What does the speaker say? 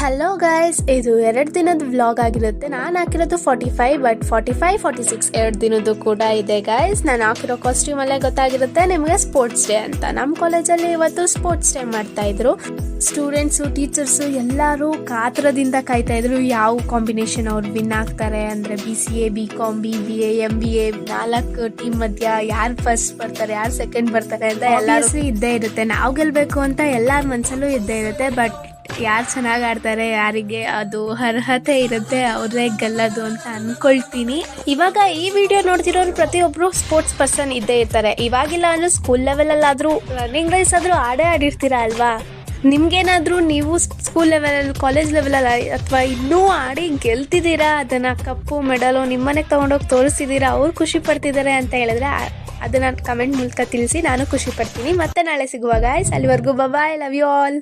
Hello guys, ಇದು 2 ದಿನದ vlog ಆಗಿರುತ್ತೆ. ನಾನು ಹಾಕಿರೋದು 45, ಬಟ್ 45, 46 2 ದಿನದ್ದು ಕೂಡ ಇದೆ ಗೈಸ್. ನಾನು ಹಾಕಿರೋ ಕಾಸ್ಟ್ಯೂಮ್ ಅಲ್ಲೇ ಗೊತ್ತಾಗಿರುತ್ತೆ ನಿಮಗೆ ಸ್ಪೋರ್ಟ್ಸ್ ಡೇ ಅಂತ. ನಮ್ಮ ಕಾಲೇಜಲ್ಲಿ ಇವತ್ತು ಸ್ಪೋರ್ಟ್ಸ್ ಡೇ ಮಾಡ್ತಾ ಇದ್ರು. ಸ್ಟೂಡೆಂಟ್ಸು, ಟೀಚರ್ಸು ಎಲ್ಲರೂ ಕಾತರದಿಂದ ಕಾಯ್ತಾ ಇದ್ರು ಯಾವ ಕಾಂಬಿನೇಷನ್ ಅವ್ರು ವಿನ್ ಆಗ್ತಾರೆ ಅಂದರೆ BCA, BCom, BBA, MBA 4 team ಮಧ್ಯ ಯಾರು ಫಸ್ಟ್ ಬರ್ತಾರೆ, ಯಾರು ಸೆಕೆಂಡ್ ಬರ್ತಾರೆ ಅಂತ ಎಲ್ಲರೂ ಇದ್ದೇ ಇರುತ್ತೆ. ನಾವು ಗೆಲ್ಬೇಕು ಅಂತ ಎಲ್ಲರ ಮನಸ್ಸಲ್ಲೂ ಇದ್ದೇ ಇರುತ್ತೆ. ಬಟ್ ಯಾರು ಚೆನ್ನಾಗಿ ಆಡ್ತಾರೆ, ಯಾರಿಗೆ ಅದು ಅರ್ಹತೆ ಇರುತ್ತೆ ಅವ್ರೇ ಗೆಲ್ಲೋದು ಅಂತ ಅನ್ಕೊಳ್ತೀನಿ. ಇವಾಗ ಈ ವಿಡಿಯೋ ನೋಡ್ತಿರೋರು ಪ್ರತಿಯೊಬ್ರು ಸ್ಪೋರ್ಟ್ಸ್ ಪರ್ಸನ್ ಇದ್ದೇ ಇರ್ತಾರೆ. ಇವಾಗಿಲ್ಲ ಅಂದ್ರೆ ಸ್ಕೂಲ್ ಲೆವೆಲಲ್ಲಾದ್ರೂ ರನ್ನಿಂಗ್ ರೇಸ್ ಆದ್ರೂ ಆಡಿರ್ತೀರಾ ಅಲ್ವಾ. ನಿಮ್ಗೇನಾದ್ರೂ ನೀವು ಸ್ಕೂಲ್ ಲೆವೆಲಲ್ಲಿ, ಕಾಲೇಜ್ ಲೆವೆಲಲ್ಲಿ ಅಥವಾ ಇನ್ನೂ ಆಡಿ ಗೆಲ್ತಿದ್ದೀರಾ, ಅದನ್ನ ಕಪ್ಪು ಮೆಡಲು ನಿಮ್ಮನೆಗೆ ತಗೊಂಡೋಗಿ ತೋರಿಸ್ತಿದ್ದೀರಾ, ಅವ್ರು ಖುಷಿ ಪಡ್ತಿದ್ದಾರೆ ಅಂತ ಹೇಳಿದ್ರೆ ಅದನ್ನ ಕಮೆಂಟ್ ಮೂಲಕ ತಿಳಿಸಿ. ನಾನು ಖುಷಿ ಪಡ್ತೀನಿ. ಮತ್ತೆ ನಾಳೆ ಸಿಗುವ ಗೈಸ್. ಅಲ್ಲಿವರೆಗೂ ಬಾಯ್, ಲವ್ ಯು ಆಲ್.